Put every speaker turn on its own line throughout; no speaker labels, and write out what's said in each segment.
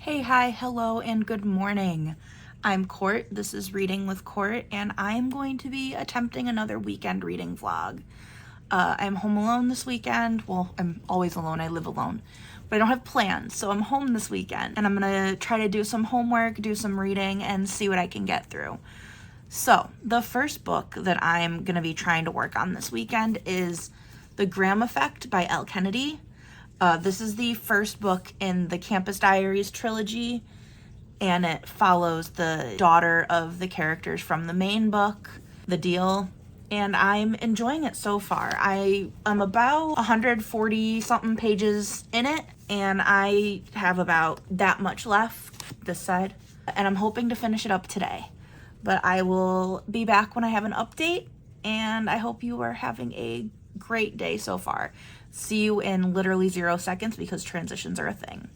Hey, hi, hello, and good morning. I'm Court. This is Reading with Court, and I am going to be attempting another weekend reading vlog. I'm home alone this weekend. Well, I'm always alone. I live alone. But I don't have plans, so I'm home this weekend, and I'm going to try to do some homework, do some reading, and see what I can get through. So, the first book that I'm going to be trying to work on this weekend is The Graham Effect by Elle Kennedy. This is the first book in the Campus Diaries trilogy, and it follows the daughter of the characters from the main book, The Deal, and I'm enjoying it so far. I am about 140 something pages in it, and I have about that much left this side, and I'm hoping to finish it up today. But I will be back when I have an update, and I hope you are having a great day so far. See you in literally 0 seconds because transitions are a thing.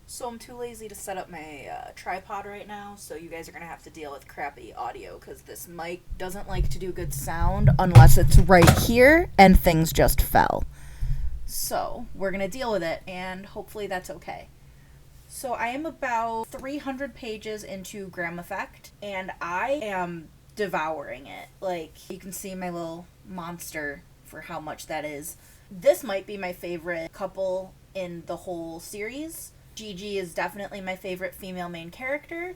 So I'm too lazy to set up my tripod right now, so you guys are going to have to deal with crappy audio because this mic doesn't like to do good sound unless it's right here and things just fell. So we're going to deal with it, and hopefully that's okay. So I am about 300 pages into Graham Effect, and I am devouring it. Like, you can see my little monster for how much that is. This might be my favorite couple in the whole series. Gigi is definitely my favorite female main character,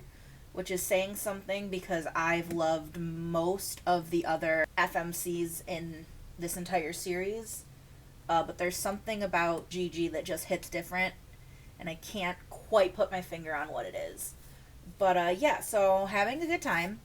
which is saying something because I've loved most of the other FMCs in this entire series. But there's something about Gigi that just hits different, and I can't quite put my finger on what it is. But yeah, so having a good time.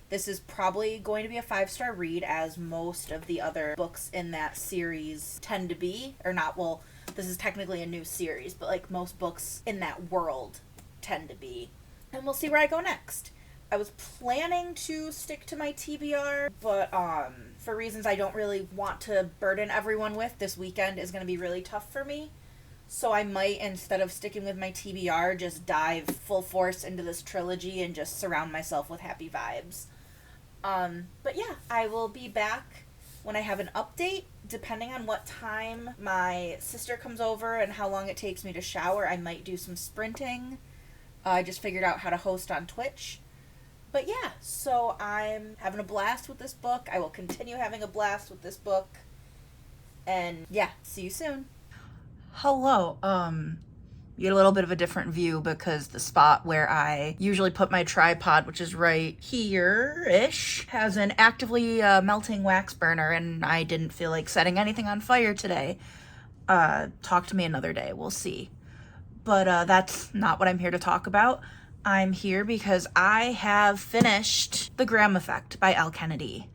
This is probably going to be a 5-star read, as most of the other books in that series tend to be. Or not, well, this is technically a new series, but like most books in that world tend to be. And we'll see where I go next. I was planning to stick to my TBR, but for reasons I don't really want to burden everyone with, this weekend is going to be really tough for me. So I might, instead of sticking with my TBR, just dive full force into this trilogy and just surround myself with happy vibes. But yeah, I will be back when I have an update. Depending on what time my sister comes over and how long it takes me to shower, I might do some sprinting. I just figured out how to host on Twitch. But yeah, so I'm having a blast with this book. I will continue having a blast with this book. And yeah, see you soon. Hello. You get a little bit of a different view because the spot where I usually put my tripod, which is right here-ish, has an actively melting wax burner, and I didn't feel like setting anything on fire today. Talk to me another day. We'll see. But that's not what I'm here to talk about. I'm here because I have finished The Graham Effect by Elle Kennedy.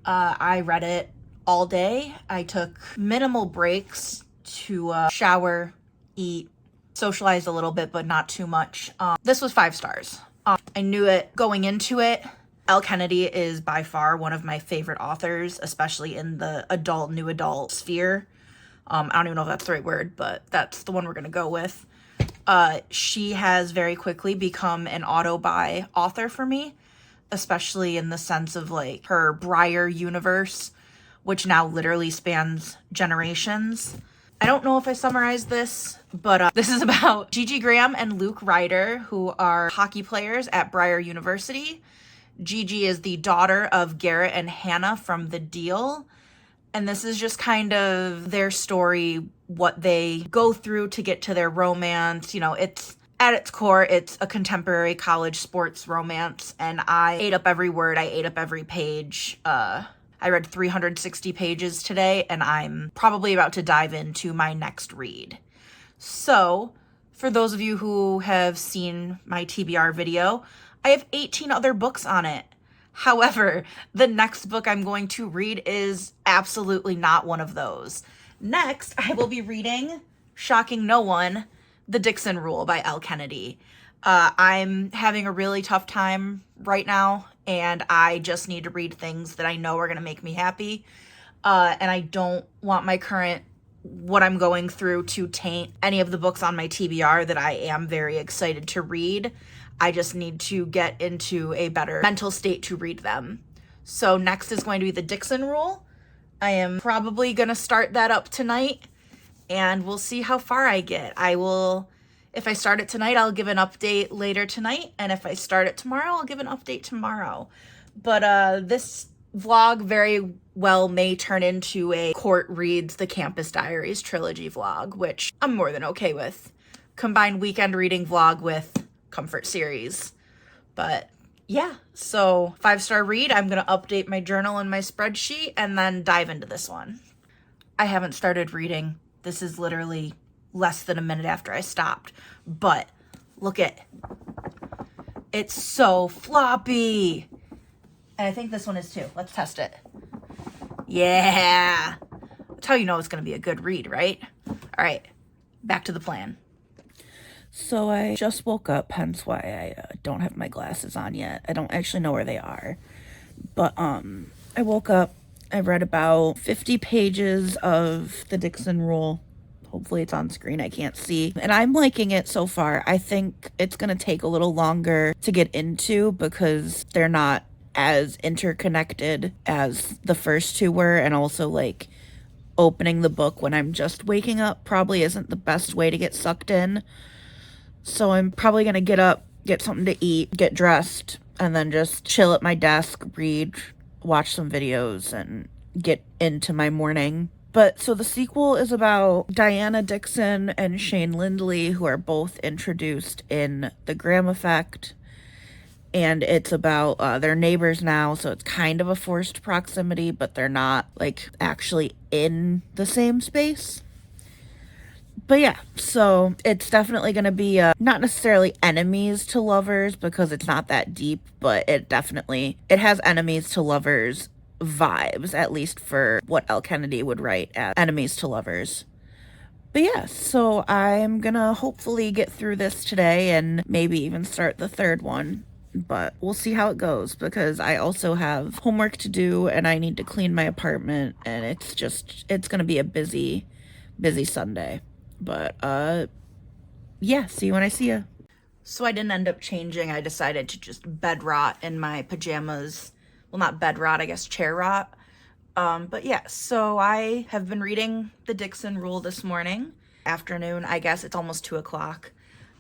I read it all day. I took minimal breaks to shower, eat, socialized a little bit, but not too much. This was 5 stars. I knew it going into it. Elle Kennedy is by far one of my favorite authors, especially in the new adult sphere. I don't even know if that's the right word, but that's the one we're going to go with. She has very quickly become an auto-buy author for me, especially in the sense of like her Briar universe, which now literally spans generations. I don't know if I summarized this, but this is about Gigi Graham and Luke Ryder, who are hockey players at Briar University. Gigi is the daughter of Garrett and Hannah from The Deal, and this is just kind of their story, what they go through to get to their romance. You know, it's at its core, it's a contemporary college sports romance, and I ate up every word, I ate up every page. I read 360 pages today, and I'm probably about to dive into my next read. So, for those of you who have seen my TBR video, I have 18 other books on it. However, the next book I'm going to read is absolutely not one of those. Next, I will be reading, shocking no one, The Dixon Rule by Elle Kennedy. I'm having a really tough time right now, and I just need to read things that I know are going to make me happy. And I don't want my what I'm going through to taint any of the books on my TBR that I am very excited to read. I just need to get into a better mental state to read them. So next is going to be The Dixon Rule. I am probably going to start that up tonight, and we'll see how far I get. If I start it tonight, I'll give an update later tonight. And if I start it tomorrow, I'll give an update tomorrow. But this vlog very well may turn into a Court Reads the Campus Diaries trilogy vlog, which I'm more than okay with. Combined weekend reading vlog with comfort series. But yeah, so 5-star read. I'm going to update my journal and my spreadsheet and then dive into this one. I haven't started reading. This is literally less than a minute after I stopped. But look at, it's so floppy. And I think this one is too. Let's test it. Yeah. That's how you know it's going to be a good read, right? All right, back to the plan. So I just woke up, hence why I don't have my glasses on yet. I don't actually know where they are. But I woke up, I read about 50 pages of the Dixon Rule. Hopefully it's on screen, I can't see. And I'm liking it so far. I think it's going to take a little longer to get into because they're not as interconnected as the first two were. And also, like, opening the book when I'm just waking up probably isn't the best way to get sucked in. So I'm probably going to get up, get something to eat, get dressed, and then just chill at my desk, read, watch some videos, and get into my morning. But so the sequel is about Diana Dixon and Shane Lindley, who are both introduced in The Graham Effect. And it's about their neighbors now, so it's kind of a forced proximity, but they're not, like, actually in the same space. But yeah, so it's definitely going to be not necessarily enemies to lovers because it's not that deep, but it has enemies to lovers vibes, at least for what Elle Kennedy would write as enemies to lovers. But yeah, so I'm going to hopefully get through this today and maybe even start the third one. But we'll see how it goes because I also have homework to do and I need to clean my apartment and it's going to be a busy Sunday. But, yeah, see you when I see you. So I didn't end up changing. I decided to just bed rot in my pajamas. Well, not bed rot, I guess chair rot. But yeah, so I have been reading the Dixon Rule this morning. Afternoon, I guess it's almost 2 o'clock.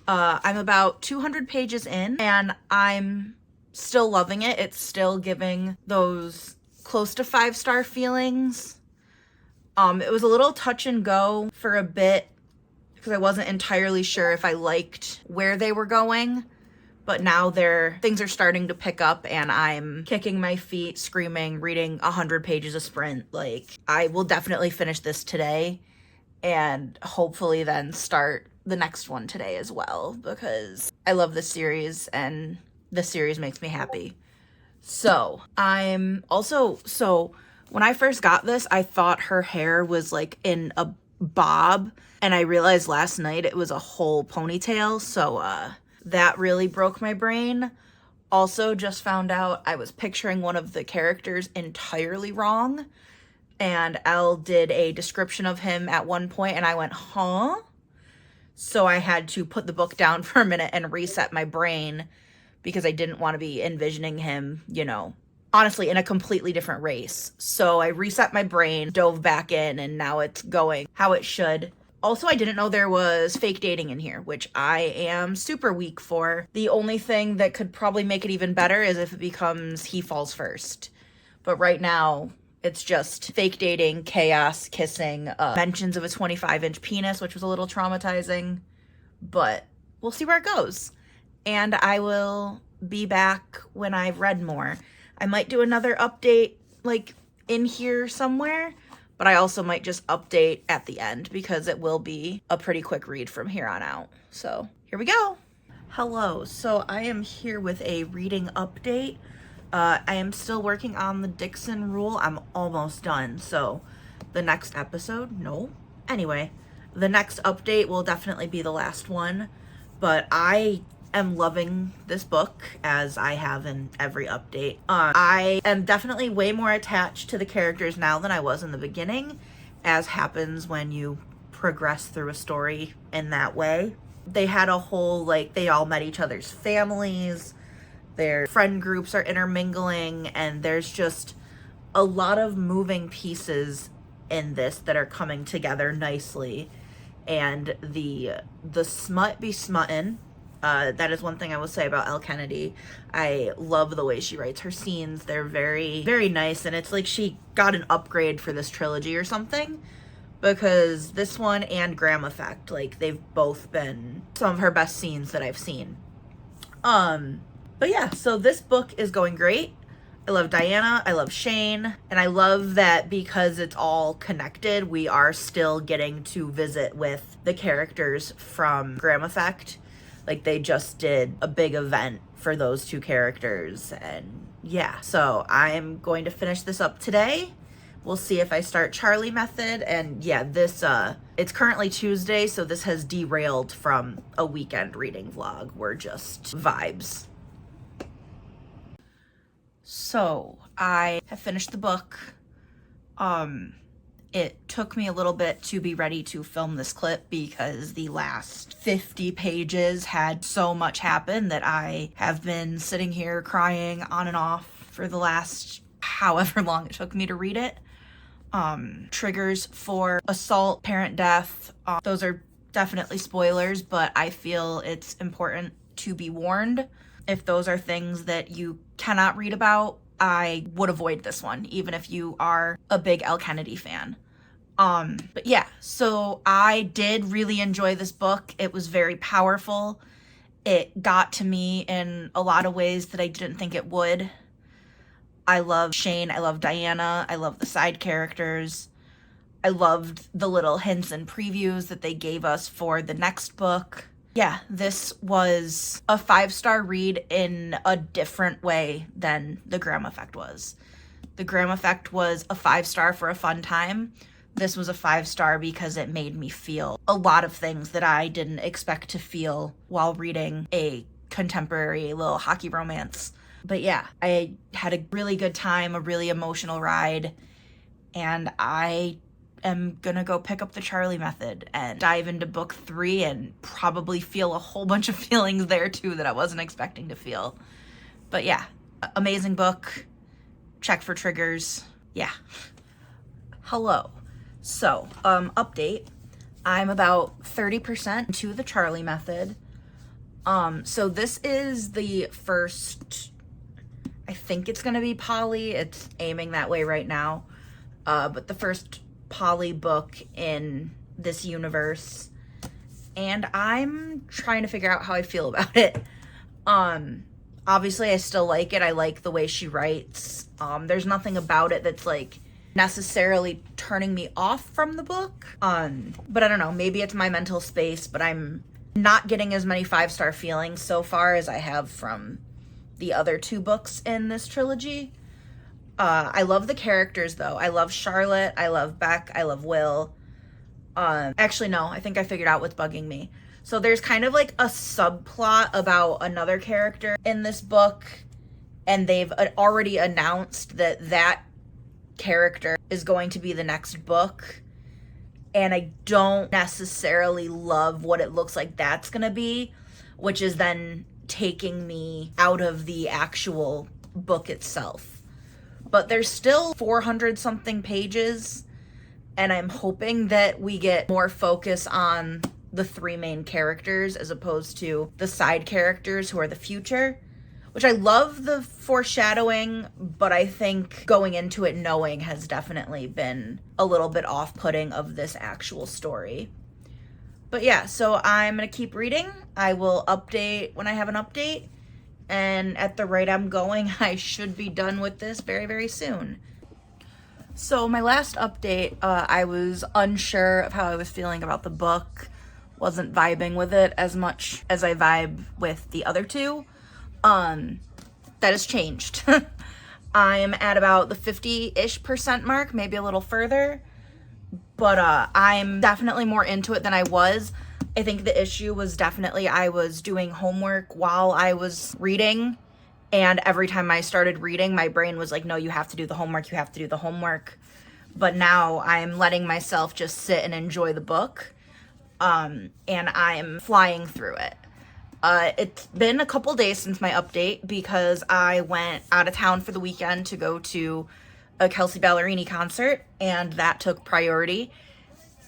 I'm about 200 pages in and I'm still loving it. It's still giving those close to 5-star feelings. It was a little touch and go for a bit because I wasn't entirely sure if I liked where they were going, but now things are starting to pick up and I'm kicking my feet, screaming, reading 100 pages a sprint. Like, I will definitely finish this today and hopefully then start the next one today as well because I love this series and this series makes me happy. So when I first got this, I thought her hair was like in a bob and I realized last night it was a whole ponytail. So that really broke my brain. Also just found out I was picturing one of the characters entirely wrong and Elle did a description of him at one point and I went, huh? So I had to put the book down for a minute and reset my brain because I didn't want to be envisioning him, honestly, in a completely different race. So I reset my brain, dove back in, and now it's going how it should. Also, I didn't know there was fake dating in here, which I am super weak for. The only thing that could probably make it even better is if it becomes he falls first. But right now, it's just fake dating, chaos, kissing, mentions of a 25-inch penis, which was a little traumatizing. But we'll see where it goes. And I will be back when I've read more. I might do another update, like, in here somewhere. But I also might just update at the end because it will be a pretty quick read from here on out. So here we go. Hello. So I am here with a reading update. I am still working on the Dixon Rule. I'm almost done. So the next episode, no. Anyway, the next update will definitely be the last one. But I am loving this book as I have in every update. I am definitely way more attached to the characters now than I was in the beginning, as happens when you progress through a story in that way. They had a whole, they all met each other's families, their friend groups are intermingling, and there's just a lot of moving pieces in this that are coming together nicely. and the smut be smuttin'. That is one thing I will say about Elle Kennedy. I love the way she writes her scenes. They're very, very nice, and it's like she got an upgrade for this trilogy or something, because this one and Graham Effect, like, they've both been some of her best scenes that I've seen. But yeah, so this book is going great. I love Diana, I love Shane, and I love that because it's all connected, we are still getting to visit with the characters from Graham Effect. Like, they just did a big event for those two characters, and yeah, so I'm going to finish this up today. We'll see if I start Charlie Method, and yeah, this, it's currently Tuesday, so this has derailed from a weekend reading vlog. We're just vibes. So, I have finished the book. It took me a little bit to be ready to film this clip because the last 50 pages had so much happen that I have been sitting here crying on and off for the last however long it took me to read it. Triggers for assault, parent death, those are definitely spoilers, but I feel it's important to be warned. If those are things that you cannot read about, I would avoid this one, even if you are a big Elle Kennedy fan. But yeah, so I did really enjoy this book. It was very powerful. It got to me in a lot of ways that I didn't think it would. I love Shane, I love Diana, I love the side characters. I loved the little hints and previews that they gave us for the next book. Yeah, this was a 5-star read in a different way than the Graham Effect was. The Graham Effect was a 5-star for a fun time. This was a 5-star because it made me feel a lot of things that I didn't expect to feel while reading a contemporary little hockey romance. But yeah, I had a really good time, a really emotional ride, and I am gonna go pick up the Charlie Method and dive into book 3 and probably feel a whole bunch of feelings there too that I wasn't expecting to feel. But yeah, amazing book. Check for triggers. Yeah. Hello. So, update. I'm about 30% to the Charlie Method. So this is the first, I think it's gonna be poly. It's aiming that way right now. But the first poly book in this universe, and I'm trying to figure out how I feel about it. Obviously I still like it. I like the way she writes. There's nothing about it that's like necessarily turning me off from the book. But I don't know, maybe it's my mental space, but I'm not getting as many 5-star feelings so far as I have from the other 2 books in this trilogy. I love the characters though. I love Charlotte, I love Beck, I love Will. Actually no, I think I figured out what's bugging me. So there's kind of like a subplot about another character in this book, and they've already announced that that character is going to be the next book, and I don't necessarily love what it looks like that's gonna be, which is then taking me out of the actual book itself. But there's still 400 something pages, and I'm hoping that we get more focus on the 3 main characters as opposed to the side characters who are the future, which I love the foreshadowing, but I think going into it knowing has definitely been a little bit off-putting of this actual story. But yeah, so I'm gonna keep reading. I will update when I have an update. And at the rate I'm going, I should be done with this very, very soon. So my last update, I was unsure of how I was feeling about the book. Wasn't vibing with it as much as I vibe with the other 2. That has changed. I'm at about the 50-ish% mark, maybe a little further. But I'm definitely more into it than I was. I think the issue was definitely I was doing homework while I was reading, and every time I started reading, my brain was like, no, you have to do the homework, you have to do the homework. But now I'm letting myself just sit and enjoy the book, and I'm flying through it. It's been a couple days since my update because I went out of town for the weekend to go to a Kelsey Ballerini concert, and that took priority.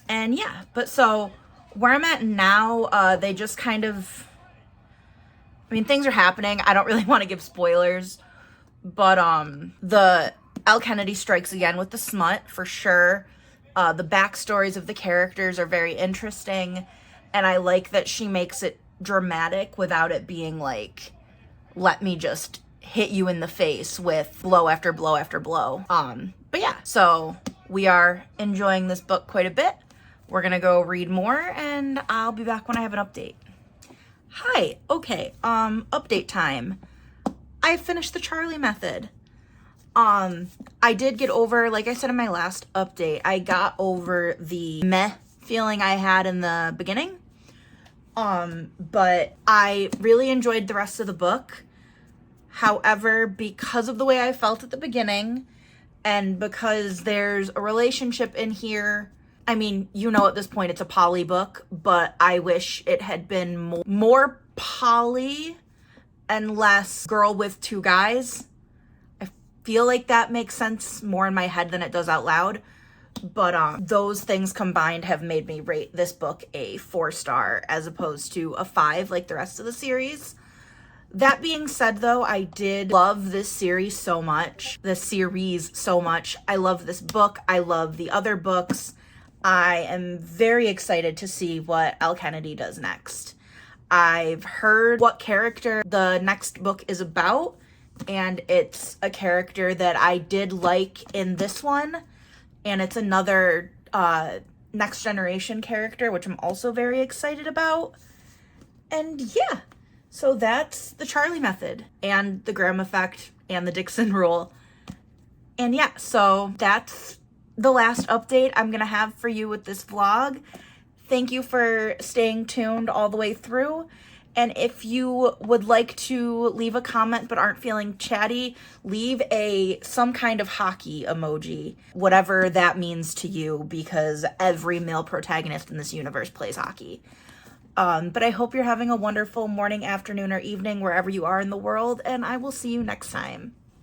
And yeah, but so where I'm at now, they just kind of, I mean, things are happening. I don't really want to give spoilers, but the Al Kennedy strikes again with the smut for sure. The backstories of the characters are very interesting, and I like that she makes it dramatic without it being like, let me just hit you in the face with blow after blow after blow. But yeah, so we are enjoying this book quite a bit. We're gonna go read more, and I'll be back when I have an update. Hi, okay, update time. I finished the Charlie Method. I did get over, like I said in my last update, I got over the meh feeling I had in the beginning. But I really enjoyed the rest of the book. However, because of the way I felt at the beginning, and because there's a relationship in here, I mean, you know, at this point it's a poly book, but I wish it had been more poly and less girl with two guys. I feel like that makes sense more in my head than it does out loud. But those things combined have made me rate this book a 4-star as opposed to a 5 like the rest of the series. That being said, though, I did love this series so much. I love this book. I love the other books. I am very excited to see what Al Kennedy does next. I've heard what character the next book is about, and it's a character that I did like in this one, and it's another Next Generation character, which I'm also very excited about. And yeah, so that's the Charlie Method, and the Graham Effect, and the Dixon Rule. And yeah, so that's the last update I'm gonna have for you with this vlog. Thank you for staying tuned all the way through. And if you would like to leave a comment but aren't feeling chatty, leave some kind of hockey emoji, whatever that means to you, because every male protagonist in this universe plays hockey. But I hope you're having a wonderful morning, afternoon, or evening wherever you are in the world, and I will see you next time.